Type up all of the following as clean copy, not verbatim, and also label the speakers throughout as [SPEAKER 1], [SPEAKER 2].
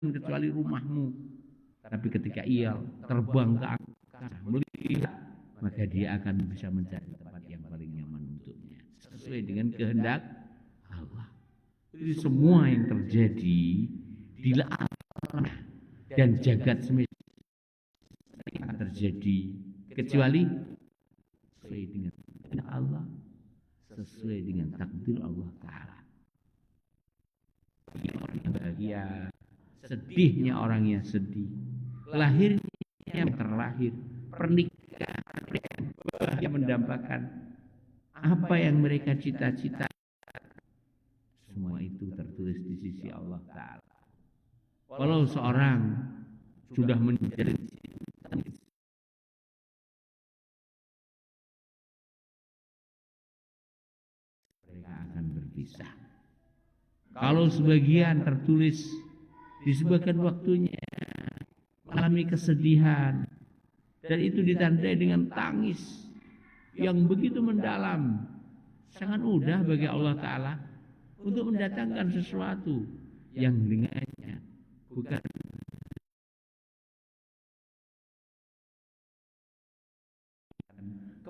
[SPEAKER 1] kecuali rumahmu. Tapi ketika ia terbang ke angkasa melihat, maka dia akan bisa mencari tempat yang paling nyaman untuknya sesuai dengan kehendak Allah. Jadi semua yang terjadi di alam dan jagat semesta akan terjadi kecuali sesuai dengan kehendak Allah, sesuai dengan takdir Allah Ta'ala. Orang yang bahagia, sedihnya orang yang sedih, lahirnya yang terlahir, pernikahan yang bahagia mendambakan apa yang mereka cita-cita. Semua itu tertulis di sisi Allah Ta'ala. Walau seorang sudah menjadi mereka akan berpisah. Kalau sebagian tertulis di sebagian waktunya mengalami kesedihan, dan itu ditandai dengan tangis yang begitu mendalam, sangat mudah bagi Allah Ta'ala untuk mendatangkan sesuatu yang dengannya bukan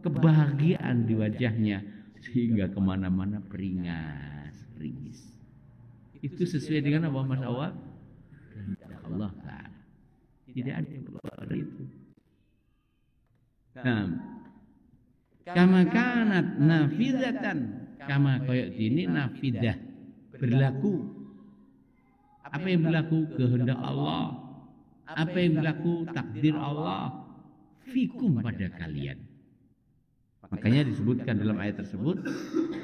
[SPEAKER 1] kebahagiaan di wajahnya, sehingga kemana-mana beringas-beringis. Itu sesuai dengan apa Mas Awal? Kehendak Allah Ta'ala. Tidak ada yang keluar dari itu. Nah, kama kanat nafidatan, kama koyok ini nafidah, berlaku. Apa yang berlaku? Kehendak Allah. Apa yang berlaku? Takdir Allah fikum pada kalian. Makanya disebutkan dalam ayat tersebut,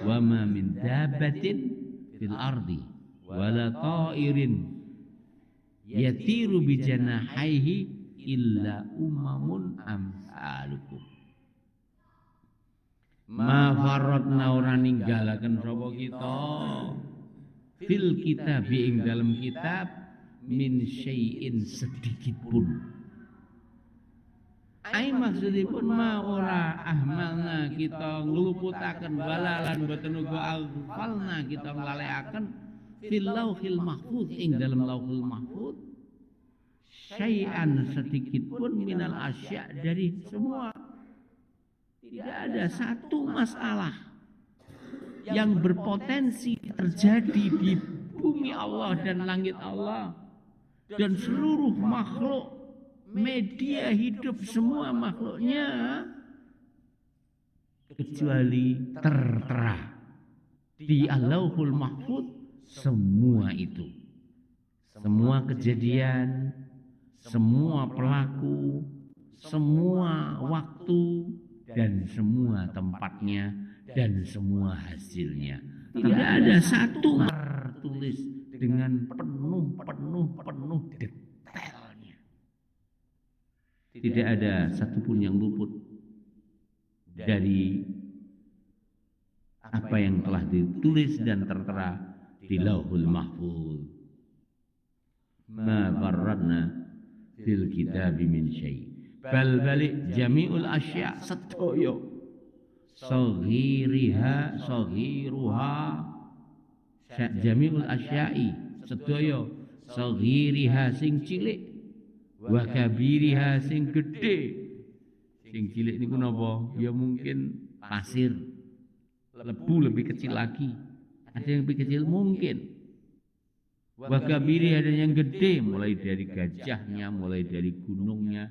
[SPEAKER 1] wa ma min dabbatin fil ardi wala ta'irin yatiru bi janahaihi illa umamun amsalukum. Ma farratna ora ninggalaken sapa kita fil kitab ing dalam kitab min syai'in sedikit pun. Ai maksudipun ma ora ahmalna kita ngluputaken balalan boten uga alfalna kita nglalekaken fil lauhil mahfuz ing dalam lauhul mahfuz syai'an sedikit pun minal asya dari semua. Tidak ada satu masalah yang berpotensi terjadi di bumi Allah dan langit Allah dan seluruh makhluk media hidup semua makhluknya kecuali tertera di Allahul Mahfuz semua itu, semua kejadian, semua pelaku, semua waktu, dan semua tempatnya, dan semua hasilnya. Tidak ada satu tertulis dengan penuh detailnya. Tidak ada satupun yang luput dari apa yang telah ditulis dan tertera di Lauhul Mahfuz. Ma farradna fil kitabi min syai'. Bal balik jami'ul asya' sedaya saghiriha saghiruha jami'ul asya'i sedaya saghiriha sing cilik wa kabiriha sing gedhe. Sing cilik niku napa? Ya mungkin pasir, lebu lebih kecil lagi, ada yang lebih kecil mungkin. Wa kabiri ada yang gede, mulai dari gajahnya, mulai dari gunungnya.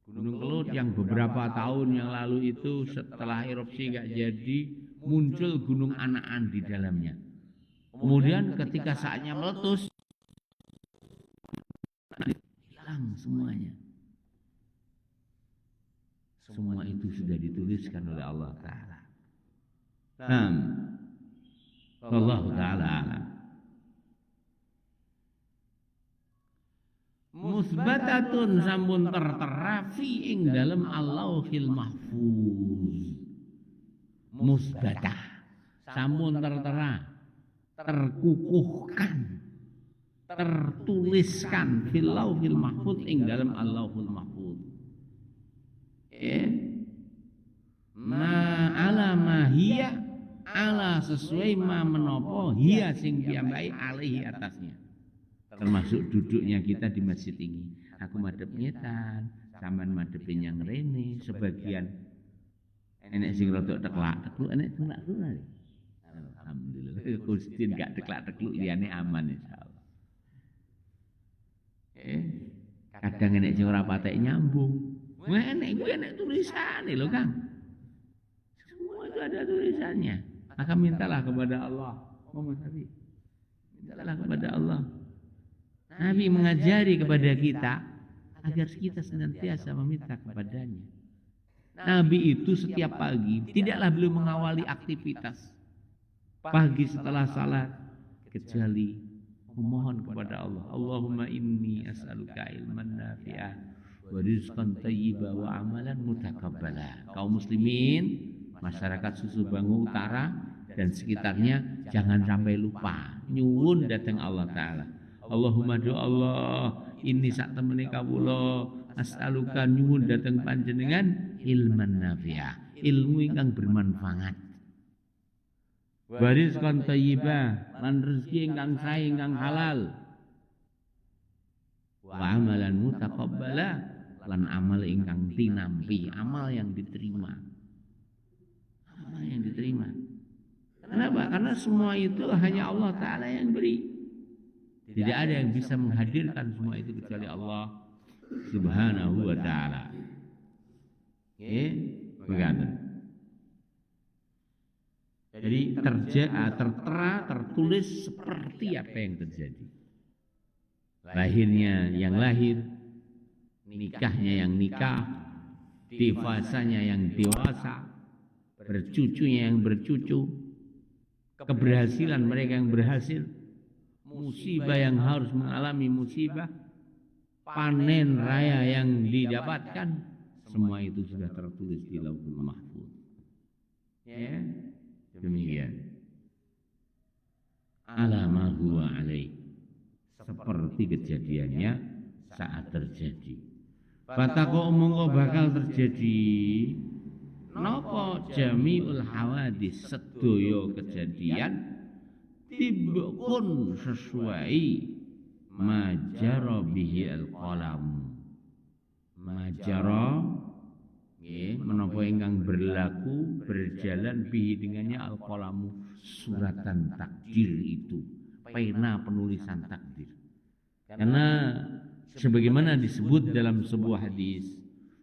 [SPEAKER 1] Gunung Kelut yang beberapa tahun yang lalu itu setelah erupsi nggak jadi, muncul gunung Anaan di dalamnya. Kemudian ketika saatnya meletus, hilang semuanya. Semua itu sudah dituliskan oleh Allah Ta'ala. Allah Ta'ala alam. Musbatatun sampun tertera fi ing dalam Allahil Mahfuz. Musbatah sampun tertera, terkukuhkan, tertuliskan fil Lauhil Mahfuz ing dalam Allahul Mahfuz. Ma ala ma hiya ala sesuai ma menopo hiya sing piyambai alaihi atasnya. termasuk duduknya kita di masjid ini. Aku madhep ngetan, sampean madhepin yang rene, sebagian enek sing rada teklak-tekluk, enek teklak-tekluk. Alhamdulillah, Gusti enggak teklak-tekluk liyane aman insyaallah. Kadang enek sing ora patek nyambung. Wah enek iku enek tulisane lho, Kang. Semua itu ada tulisannya. Maka mintalah kepada Allah. Muhammad Nabi. Mintalah kepada Allah. Nabi mengajari kepada kita agar kita senantiasa meminta kepadanya. Nabi itu setiap pagi tidaklah beliau mengawali aktivitas pagi setelah salat kecuali memohon kepada Allah. Allahumma inni as'aluka ilman nafi'ah wa rizqan thayyiba wa amalan mutaqabbala. Kaum muslimin, masyarakat Susu Bangu Utara dan sekitarnya jangan sampai lupa nyuwun datang Allah Ta'ala. Allahumma do Allah ini sak temene kawula as'aluka nyuwun datang panjenengan ilman nafi'ah, ilmu ingkang bermanfaat. Wa rizqan thayyibah, lan rezeki ingkang sae ingkang halal. Wa amalan mutaqabbala, lan amal ingkang tinampi, amal yang diterima. Amal yang diterima. Kenapa? Karena semua itu hanya Allah Ta'ala yang beri. Tidak ada yang bisa menghadirkan semua itu kecuali Allah Subhanahu wa Ta'ala. Begitu. Jadi tertera, tertulis seperti apa yang terjadi. Lahirnya yang lahir, nikahnya yang nikah, dewasanya yang dewasa, bercucunya yang bercucu, keberhasilan mereka yang berhasil, musibah yang harus mengalami musibah, panen raya yang didapatkan, semua itu sudah tertulis di Lauhul Mahfuz. Ya, demikian. Ala ma huwa alaih, seperti kejadiannya saat terjadi. Fatako mongko bakal terjadi napa jami'ul hawadis, sedaya kejadian tibukun sesuai majara bihi al-qalam. Majara menapa ingkang berlaku berjalan bihi dengannya al-qalamu, suratan takdir itu, pena penulisan takdir. Karena sebagaimana disebut dalam sebuah hadis,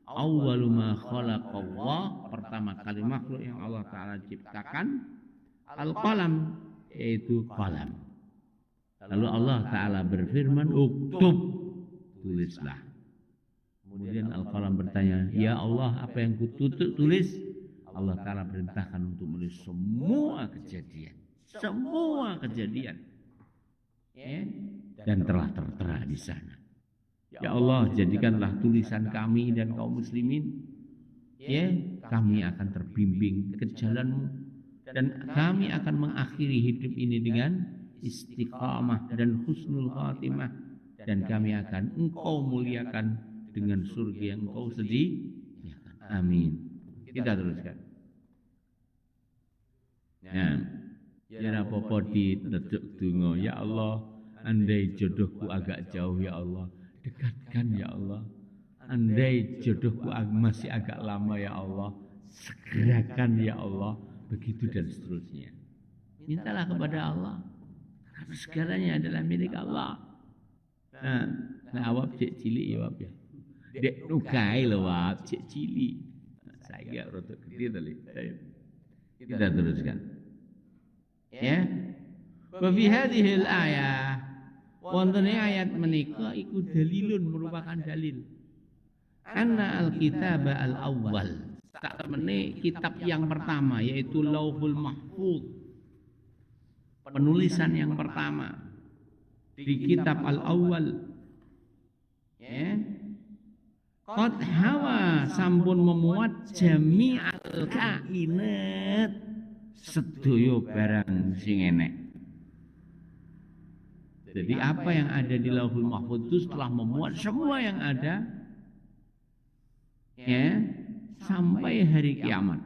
[SPEAKER 1] awwalu ma khalaqallah, pertama kali makhluk yang Allah Ta'ala ciptakan al-qalam, yaitu qalam. Lalu Allah Ta'ala berfirman, uktub, tulislah. Kemudian al-qalam bertanya, ya Allah, apa yang tulis? Allah Ta'ala perintahkan untuk menulis semua kejadian. Semua kejadian. Ya? Dan telah tertera di sana. Ya Allah, jadikanlah tulisan kami dan kaum muslimin, ya, kami akan terbimbing ke jalan-Mu, dan kami akan mengakhiri hidup ini dengan istiqamah dan husnul khatimah, dan kami akan Engkau muliakan dengan surga yang Engkau sediakan. Amin. Kita teruskan. Nah, ya apa-apa diteduk donga, ya Allah, andai jodohku agak jauh ya Allah, dekatkan ya Allah. Andai jodohku masih agak lama ya Allah, segerakan ya Allah. Begitu dan seterusnya. Mintalah kepada Allah, karena segalanya adalah milik Allah. Nah awak cek cilik ya wap ya. Dek nukai lho wap cek cilik. Saya rotok gede tadi. Kita teruskan. Ya. Wa fi hadhihi al-ayah, wonten ayat menika iku dalilun, merupakan dalil. Anna al-kitab al-awwal, tak temene kitab yang pertama yaitu Lauhul Mahfuz. Penulisan yang pertama di kitab al-awwal. Ya. Qad hawa, sampun memuat jami'al kainat, sedaya barang sing enek. Jadi apa yang ada di Lauhul Mahfuz itu setelah memuat semua yang ada, ya, sampai hari kiamat.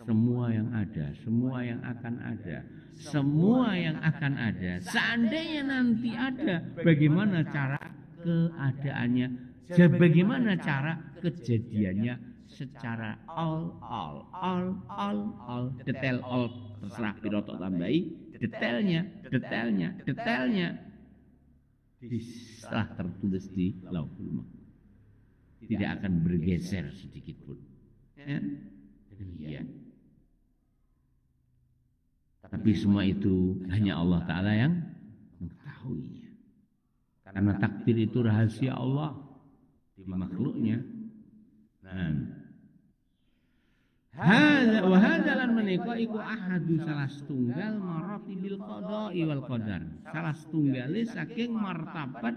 [SPEAKER 1] Semua yang ada, semua yang akan ada, semua yang akan ada. Seandainya nanti ada, bagaimana cara keadaannya, bagaimana cara kejadiannya secara all, detail all, terserah pirotok tambahi, detailnya. Setelah tertulis di Lauhul Mahfuz, tidak akan bergeser sedikit pun. Ya, demikian. Tapi semua itu hanya Allah Ta'ala yang mengetahuinya. Karena takdir itu rahasia Allah di makhluknya. Wa hadalan menika iku ahadu salah setunggal maratibil qada'i wal qadar. Salah setunggale saking martabat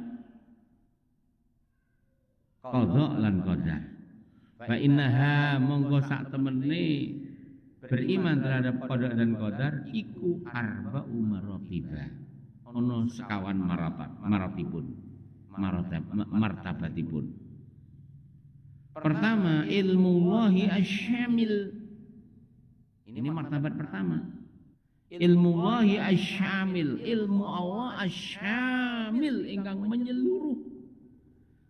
[SPEAKER 1] qada lan qadar. Fa innaha monggo sak temene beriman terhadap qada dan qadar iku arba'u maratibah. Ono sekawan martabatipun. Pertama, ilmu wahi asyamil. Ini martabat pertama. Ilmu wahi asyamil, ilmu Allah asyamil ingkang menyeluruh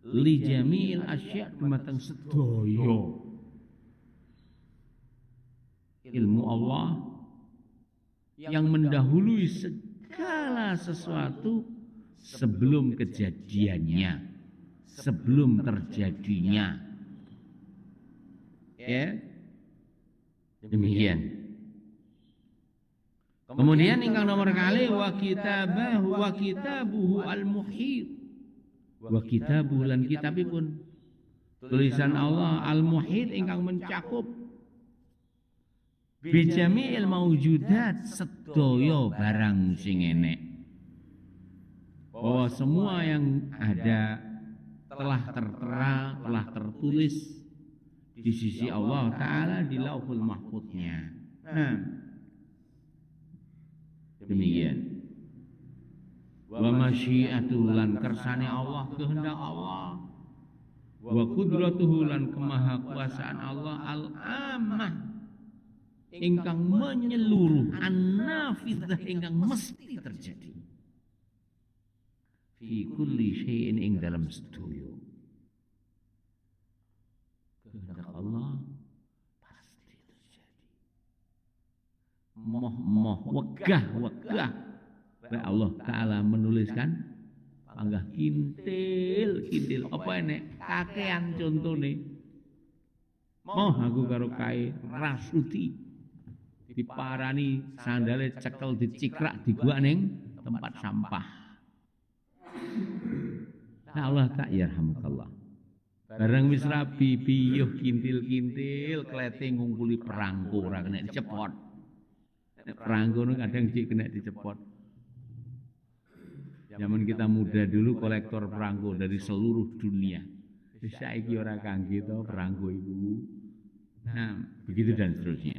[SPEAKER 1] li jamil asya dumateng sedaya. Ilmu Allah yang mendahului segala sesuatu sebelum kejadiannya, sebelum terjadinya. Ya, demikian. Kemudian ingkang nomor kali wa kitabuhu al-muhit. Wa kitabuhu lan kitabipun tulisan Allah al-muhit ingkang mencakup bijami'il maujudat sedaya barang sing enek. Bahwa semua yang ada telah tertera, telah tertulis di sisi Allah Ta'ala di Lauhul Mahfuznya. Demikian. Wa masyiatuhu lan kersane Allah, kehendak Allah. Wa qudratuhu lan kemahakuasaan Allah al-ammah ingkang menyeluruh, an-nafidzah ingkang mesti terjadi. Fi kulli syai'in ing dalam sedaya. Kehendak Allah pasti terjadi. Wegah Allah Ta'ala menuliskan panggah kintil apa enek kakean contone. Moh aku karo kae rasuti diparani sandale cekel dicikrak dibuak ning tempat sampah. Allah tak yarhamukallah. Bareng wis rabi piyuh kintil-kintil klete ngungkuli perangko ora kena dicepot. Nek perangko kadang sik kena dicepot. Zaman kita muda dulu kolektor perangko dari seluruh dunia. Saiki ora kangge to perangko iku. Nah, begitu dan seterusnya.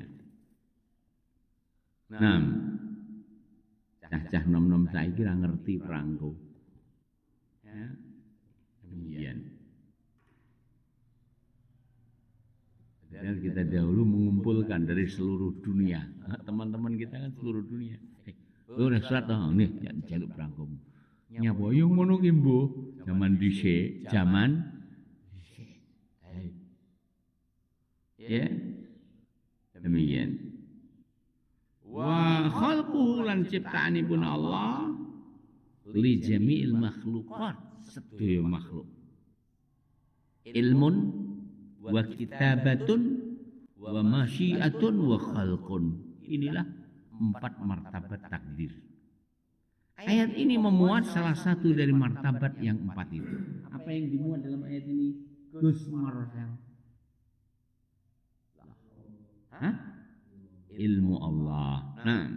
[SPEAKER 1] Nah, cah-cah nom-nom saiki ora ngerti perangko. Ya, demikian. Dan kita dahulu mengumpulkan dari seluruh dunia. Teman-teman kita kan seluruh dunia. Udah surat toh, nih jaluk perangkom. Nyapa yang ngono ki mbuh? Zaman dhisik, zaman ya. Demikian. Wa khalquhu lan ciptaanipun Allah li jami'il makhluqat, sedaya makhluk. Ilmun wa kitabatun wa masyiatun wa khalqun. Inilah 4 martabat takdir. Ayat ini memuat salah satu dari martabat yang 4 itu. Apa yang dimuat dalam ayat ini? Gus Marcel. Ilmu Allah. Nah,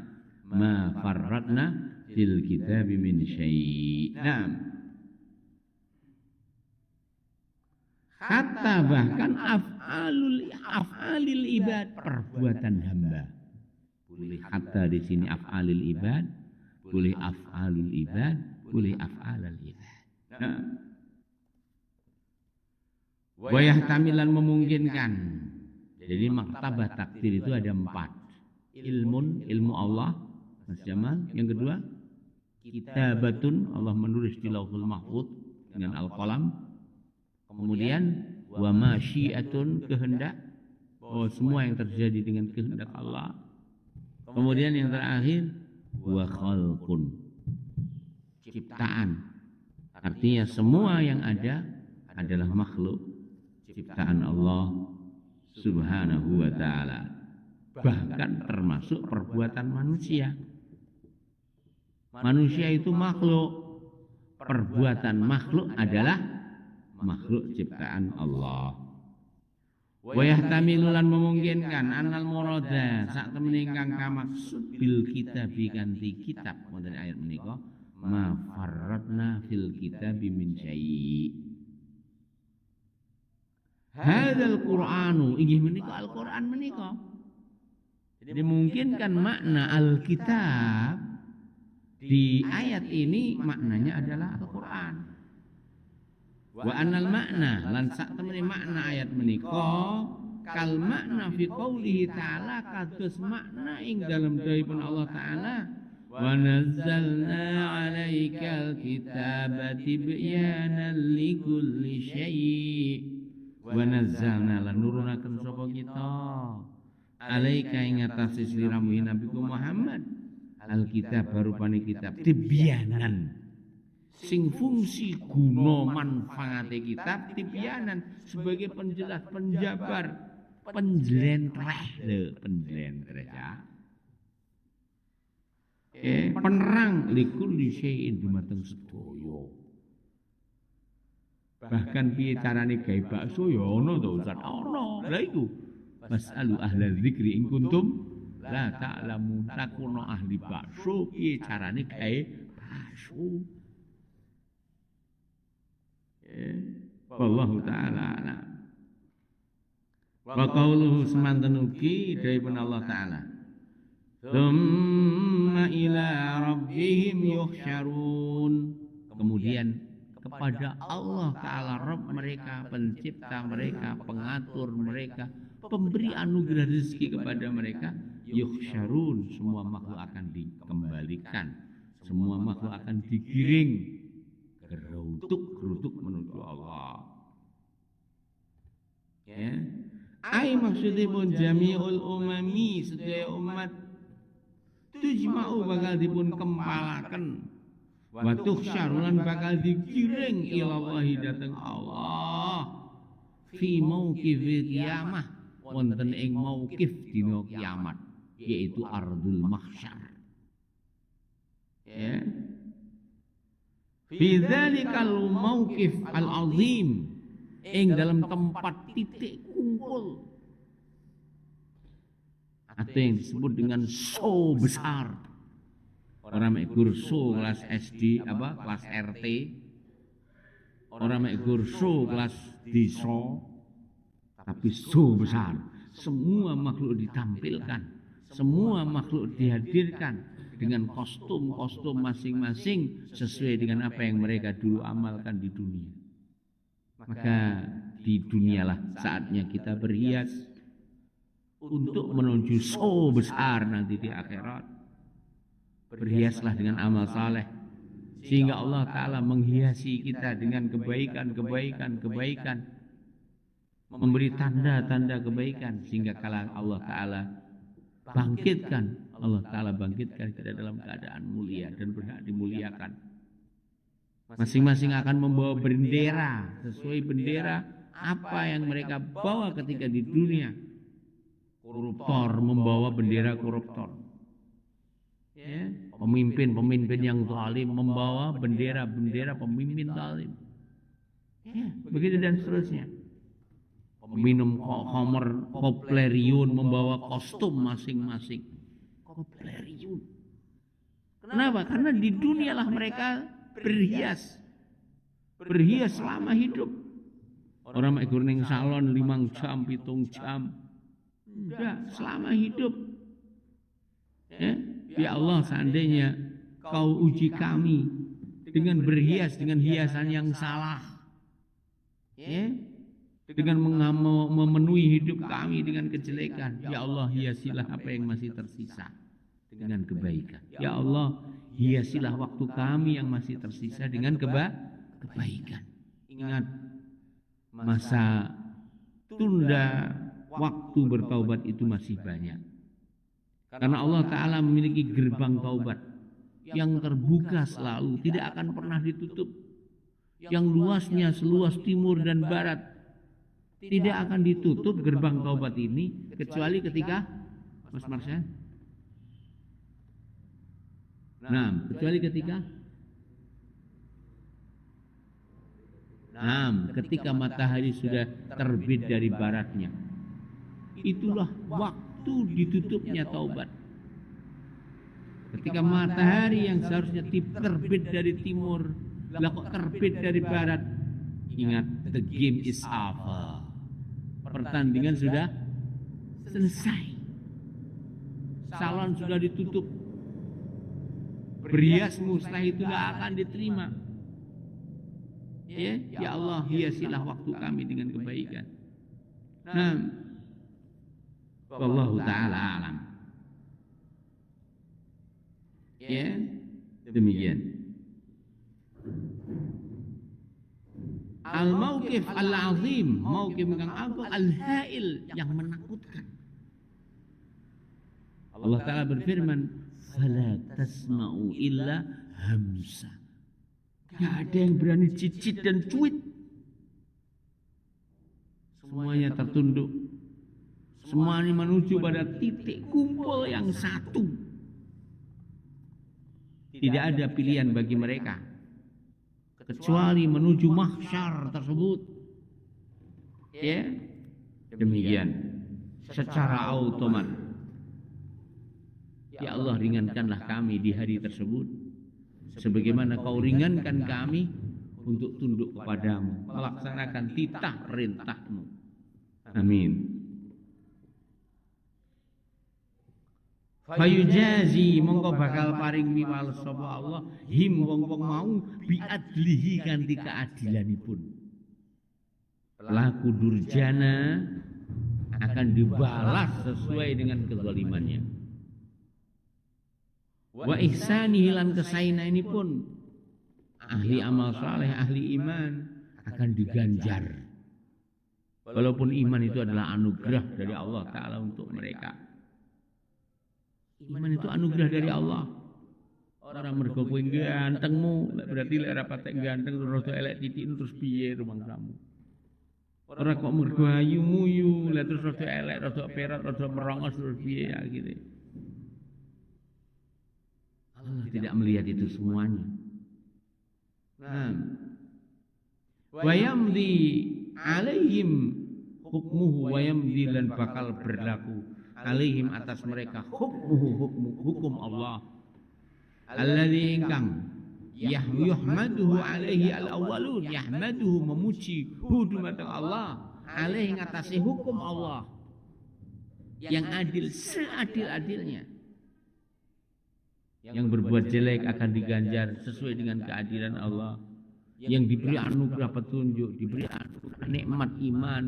[SPEAKER 1] ma farratna fil kitabi min syai'. Nah, hatta bahkan af'alil ibad, perbuatan hamba. Boleh hatta di sini af'alil ibad, boleh af'alul ibad, boleh af'alal ibad. Nah, wayah tamilan memungkinkan. Jadi martabat takdir itu ada 4. Ilmu Allah, Mas Jamal. Yang kedua, kitabatun, Allah menulis di Lauhul Mahfuz dengan al-qalam. Kemudian wa masyiatun, kehendak, bahwa semua yang terjadi dengan kehendak Allah. Kemudian yang terakhir wa khalqun, ciptaan. Artinya semua yang ada adalah makhluk ciptaan Allah Subhanahu wa ta'ala. Bahkan termasuk perbuatan manusia. Manusia itu makhluk. Perbuatan makhluk adalah makhluk ciptaan Allah. Wa yahtamilu lan memungkinkan annal murada sak temene ingkang kamaksud bil kitabi kanthi kitab wonten ayat menika ma farratna fil kitabi min syai'. Hadzal Qur'anu, inggih menika Al-Qur'an menika. Jadi memungkinkan makna Alkitab di ayat ini maknanya adalah Al-Qur'an. Wa annal makna lan sak temene makna ayat menika kal makna fi qoulihi ta'ala kados makna ing dalem dawuhipun Allah taala wa nazzalna 'alaikal kitaba tibyanan likulli syai' wa nazzalna lan nurunaken sapa kita alaika ing atase sliramu Nabi Muhammad alkitab barupane kitab tibyanan sing fungsi guna manfaate kitab tibyanan sebagai penjelas penjabar penjlentreh lho penjlentreh ya penerang likulli syai'in dumateng sedaya. Bahkan piye carane gawe bakso ya ana to Ustaz ana. Lah iku masalu ahla dzikri in kuntum la ta'lamun takuno ahli bakso piye carane gawe bakso. Wallahu ta'ala a'lam. Wa qauluhu semanten ugi dawuhipun Allah taala. Tsumma ila rabbihim yuhsyarun. Kemudian kepada Allah Ta'ala Rabb mereka, pencipta mereka, pengatur mereka, pemberi anugerah rezeki kepada mereka, yuhsyarun, semua makhluk akan dikembalikan, semua makhluk akan digiring gerutuk menuju Allah. Ya. Ai maksudipun jami'ul umami, sedaya umat tujma'u bakal dipun kempalaken wa tuhsyarulan bakal digiring ilallahi dateng Allah fi mauqifil qiyamah wonten ing mauqif dina kiamat yaitu ardul mahsyar ya fi dzalikal mauqif al azim ing dalam tempat titik kumpul atau yang disebut dengan so besar. Orang mek kursu kelas SD kelas RT. Orang mek kursu kelas desa. Tapi so besar. Semua makhluk ditampilkan, semua makhluk dihadirkan dengan kostum-kostum masing-masing sesuai dengan apa yang mereka dulu amalkan di dunia. Maka di dunialah saatnya kita berhias untuk menuju so besar nanti di akhirat. Berhiaslah dengan amal saleh sehingga Allah Ta'ala menghiasi kita dengan kebaikan, memberi tanda-tanda kebaikan sehingga kala Allah Ta'ala bangkitkan, Allah Ta'ala bangkitkan kita dalam keadaan mulia dan berhak dimuliakan. Masing-masing akan membawa bendera sesuai bendera apa yang mereka bawa ketika di dunia. Koruptor membawa bendera koruptor. Ya, pemimpin yang zalim membawa bendera pemimpin zalim. Ya, begitu dan seterusnya. Peminum khamr kopleriun membawa kostum masing-masing. Kopleriun. Kenapa? Karena di dunialah mereka berhias selama hidup. Orang mek ning salon 5 jam, 7 jam. Enggak, selama hidup. Ya Allah, seandainya kau uji kami dengan berhias dengan hiasan yang salah, ya, dengan memenuhi hidup kami dengan kejelekan, ya Allah hiasilah apa yang masih tersisa dengan kebaikan. Ya Allah, hiasilah waktu kami yang masih tersisa dengan kebaikan. Ingat, masa tunda waktu bertaubat itu masih banyak. Karena Allah Ta'ala memiliki gerbang taubat yang terbuka selalu, tidak akan pernah ditutup. Yang luasnya seluas timur dan barat, tidak akan ditutup gerbang taubat ini kecuali ketika Mas Marsha. Nah, kecuali ketika matahari sudah terbit dari baratnya. Itulah waktu ditutupnya taubat. Ketika matahari yang seharusnya terbit dari timur, lah kok terbit dari barat. Ingat, the game is over. Pertandingan sudah selesai. Salon sudah ditutup. Beriasmu setelah itu tidak akan diterima. Ya Allah, hiasilah waktu kami dengan kebaikan. Nah, wallahu ta'ala alam. Ya, demikian. Al-mauqif al-azim, mauqif yang agung, al-ha'il, yang menakutkan. Allah Ta'ala berfirman, fala tasma'u illa hamsa. Gak ada yang berani cicit dan cuit. Semuanya tertunduk. Semuanya menuju pada titik kumpul yang satu. Tidak ada pilihan bagi mereka kecuali menuju mahsyar tersebut. Ya, demikian secara otomatis. Ya Allah, ringankanlah kami di hari tersebut sebagaimana Kau ringankan kami untuk tunduk kepadamu, melaksanakan titah perintahmu. Amin. Fayujazi, mongko bakal paring miwales sapa Allah him wong-wong mau biadlihi kanthi keadilanipun. Pelaku durjana akan dibalas sesuai dengan kezalimannya. Wa ihsanihi lan kesainainipun, ahli amal saleh, ahli iman akan diganjar. Walaupun iman itu adalah anugerah dari Allah Ta'ala untuk mereka. Iman itu anugerah dari Allah. Orang mergo kowe gantengmu, berarti lek ora patek ganteng terus elek titik terus piye rumangsamu. Ora kok mergo ayu-muyu, lek terus rada elek, rada perot, rada merongos terus piye ya gitu. Allah tidak melihat itu semuanya. Nah, wa yamdi alaihim hukmuhu, wa yamdi lan bakal berlaku alaihim atas mereka hukum Allah alladzi ingkang yuhmaduhu alaihi al-awwalun, yahmaduhu memuji dumateng Allah alaihi ngatasi hukum Allah yang adil seadil-adilnya. Yang berbuat jelek akan diganjar sesuai dengan keadilan Allah. Yang diberi anugerah petunjuk, diberi anugerah nikmat iman,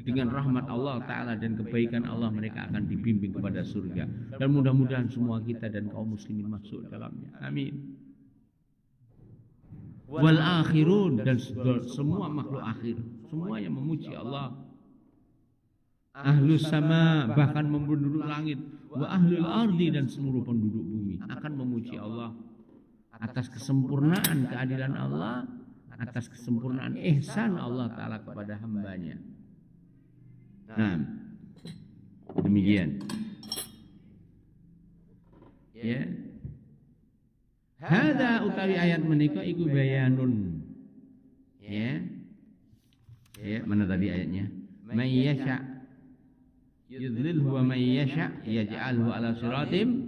[SPEAKER 1] dengan rahmat Allah Ta'ala dan kebaikan Allah, mereka akan dibimbing kepada surga. Dan mudah-mudahan semua kita dan kaum muslimin masuk dalamnya. Amin. Wal akhirun, dan semua makhluk akhir, semuanya memuji Allah. Ahlus sama, bahkan penduduk langit, wa ahlul ardi, dan seluruh penduduk bumi akan memuji Allah atas kesempurnaan keadilan Allah, atas kesempurnaan ihsan Allah Ta'ala kepada hambanya. Nah, demikian. Ya. Hadza utawi ayat menika iku bayanun. Ya. Ya, mana tadi ayatnya? May yasha yudlilhu wa may yasha yaj'alhu ala siratim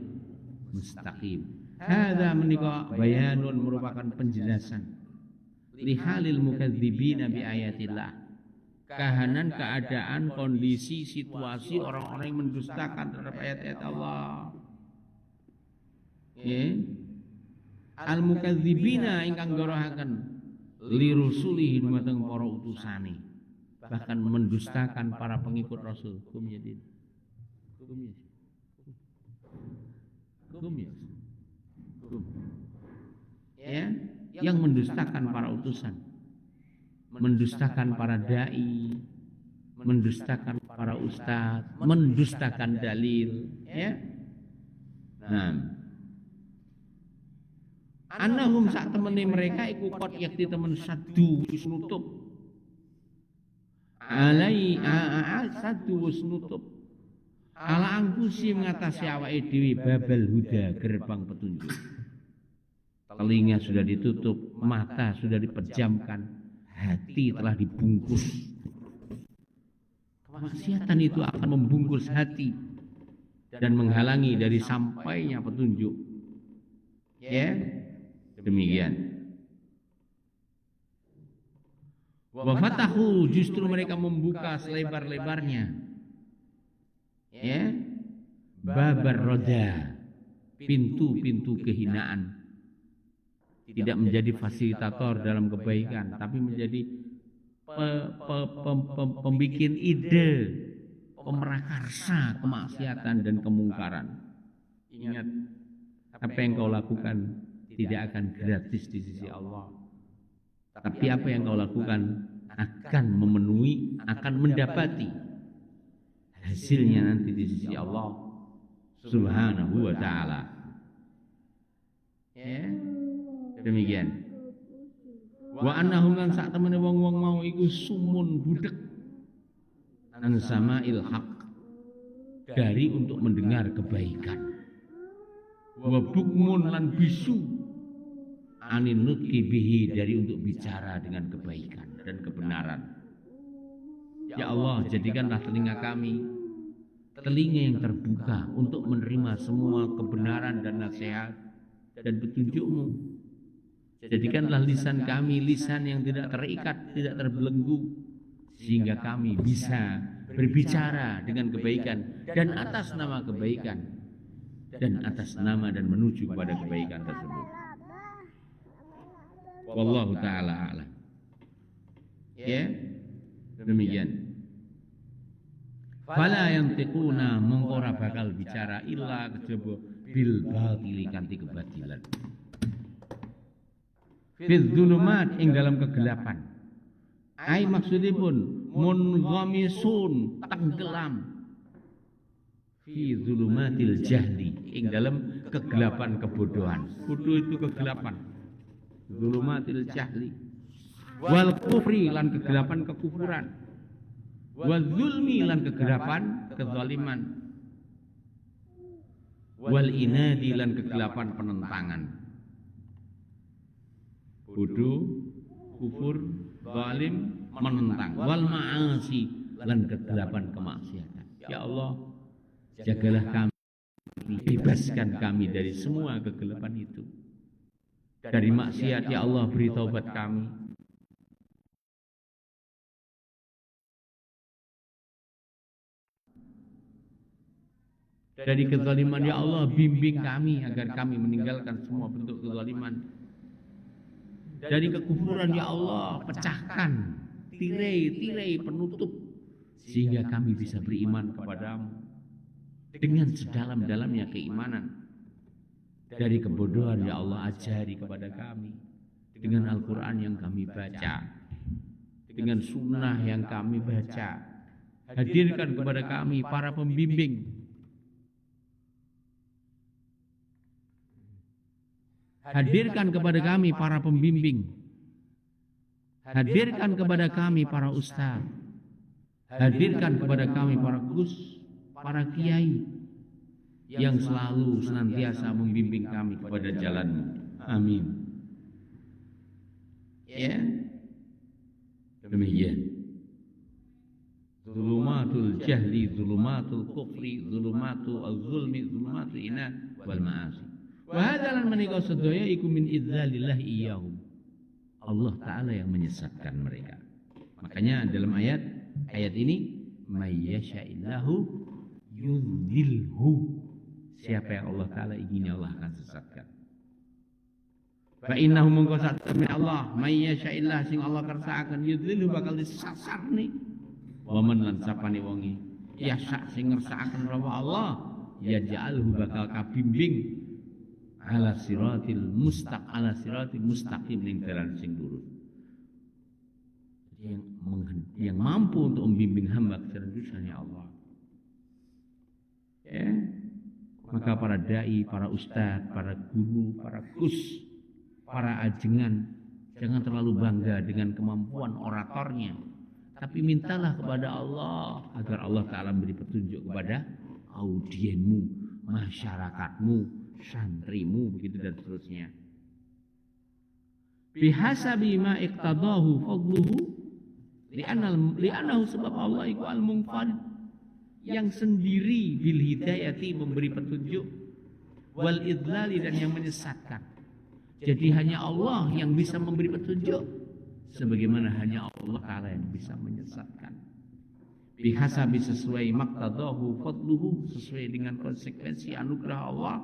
[SPEAKER 1] mustaqim. Hadza menika bayanun, merupakan penjelasan lihalil mukadzibina bi ayatillah. Kahanan, keadaan, kondisi, situasi orang-orang yang mendustakan terhadap ayat-ayat Allah. Al-mukadzibina ingkang gorohaken li rusulihi dumateng para utusane, bahkan mendustakan para pengikut Rasul. Hukum ya. Hukum. Ya, yang mendustakan para utusan, mendustakan para dai, mendustakan para ustadz, mendustakan dalil, ya. Nah, annahum sak temene mereka iku qad yakti temen sadu wis nutup. Alai sadu wis nutup. Ala angkusi mengatasi awake dhewe babal huda gerbang petunjuk. Telinga sudah ditutup, mata sudah dipejamkan, hati telah dibungkus. Kemaksiatan itu akan membungkus hati dan menghalangi dari sampainya petunjuk. Ya, demikian. Wa fatahu, justru mereka membuka selebar-lebarnya. Ya, babar roda, pintu-pintu kehinaan. Tidak menjadi fasilitator dalam kebaikan, tapi menjadi pembikin ide, pemerakarsa kemaksiatan dan kemungkaran. Ingat, apa yang kau lakukan tidak akan gratis di sisi Allah. Tapi apa yang kau lakukan akan memenuhi, akan mendapati hasilnya nanti di sisi Allah Subhanahu wa ta'ala. Ya, demikian. Wa annahum lan sak temene wong-wong mau iku sumun budek an sama'il haq, dari untuk mendengar kebaikan. Wa bukmun lan bisu anin nutqi bihi, dari untuk bicara dengan kebaikan dan kebenaran. Ya Allah, jadikanlah telinga kami telinga yang terbuka untuk menerima semua kebenaran dan nasihat dan petunjuk-Mu. Jadikanlah lisan kami lisan yang tidak terikat, tidak terbelenggu, sehingga kami bisa berbicara dengan kebaikan dan atas nama kebaikan dan atas nama dan menuju kepada kebaikan tersebut. Wallahu ta'ala a'lam. Ya, demikian. Fala yantiquna, mengkora bakal bicara illa kejaba bil batili, kanthi kebatilan. Fil dzulumat, ing dalam kegelapan. Ai maksudipun munghamisun, tenggelam. Fi dzulumatil jahli, ing dalam kegelapan kebodohan. Bodoh itu kegelapan. Dzulumatil jahli. Wal kufri, lan kegelapan kekufuran. Wal zulmi, lan kegelapan kezaliman. Wal inadi, lan kegelapan penentangan. Bodoh, kufur, zalim, menentang. Wal ma'asi, lan kegelapan kemaksiatan. Ya Allah, jagalah kami, bebaskan kami dari semua kegelapan itu. Dari maksiat, ya Allah, beri taubat kami. Dari kezaliman, ya Allah, bimbing kami agar kami meninggalkan semua bentuk kezaliman. Dari kekufuran, ya Allah, pecahkan tirai-tirai penutup sehingga kami bisa beriman kepadamu dengan sedalam-dalamnya keimanan. Dari kebodohan, ya Allah, ajari kepada kami dengan Al-Quran yang kami baca, dengan sunnah yang kami baca. Hadirkan kepada kami para pembimbing. Hadirkan kepada kami para pembimbing. Hadirkan kepada kami para ustaz. Hadirkan kepada kami para gus, para kiai yang selalu senantiasa membimbing kami kepada jalan-Mu. Amin. Ya, demikian. Zulumatul jahli, zulumatul kufri, zulumatul zulmi, zulumatul inad wal ma'asi. Wa hadalan menika sedaya iku min idzalillah iyyahum. Allah Ta'ala yang menyesatkan mereka. Makanya dalam ayat ini, may yasha'illahu yudhilhu. Siapa yang Allah Ta'ala ingini, Allah akan sesatkan. Fa innahu mungko satune Allah, may yasha'illah, sing Allah kersakaken yudhilhu bakal disasarne. Wa man lan sapane wonge yasa sing ngersakaken rawa Allah yaj'alhu bakal kabimbing ala siratil mustaqim ning dalan sing lurus. Yang mampu untuk membimbing hamba ke jalan lurus hanya Allah. Ya. Maka para dai, para ustadz, para guru, para gus, para ajengan jangan terlalu bangga dengan kemampuan oratornya, tapi mintalah kepada Allah agar Allah Ta'ala beri petunjuk kepada audienmu, masyarakatmu, santrimu, begitu dan seterusnya. Bihasabi ma iqtadahu fadluhu li'annahu sebab Allah iku al-munfarid yang sendiri bil hidayati memberi petunjuk wal idlali dan yang menyesatkan. Jadi hanya Allah yang bisa memberi petunjuk sebagaimana hanya Allah Ta'ala yang bisa menyesatkan. Bihasabi sesuai maqtadahu fadluhu, sesuai dengan konsekuensi anugerah Allah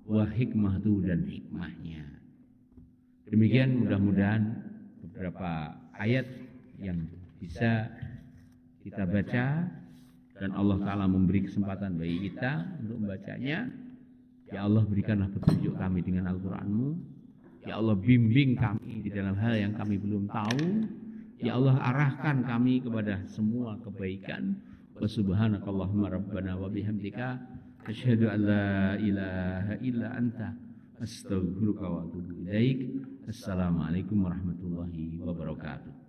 [SPEAKER 1] wa hikmahtu dan hikmahnya. Demikian mudah-mudahan beberapa ayat yang bisa kita baca dan Allah Ta'ala memberi kesempatan bagi kita untuk membacanya. Ya Allah, berikanlah petunjuk kami dengan Al-Quranmu. Ya Allah, bimbing kami di dalam hal yang kami belum tahu. Ya Allah, arahkan kami kepada semua kebaikan. Wa subhanakallahumma rabbana wa bihamdika asyhadu an la ilaha illa anta astaghfiruka wa atubu ilaik. Assalamualaikum warahmatullahi wabarakatuh.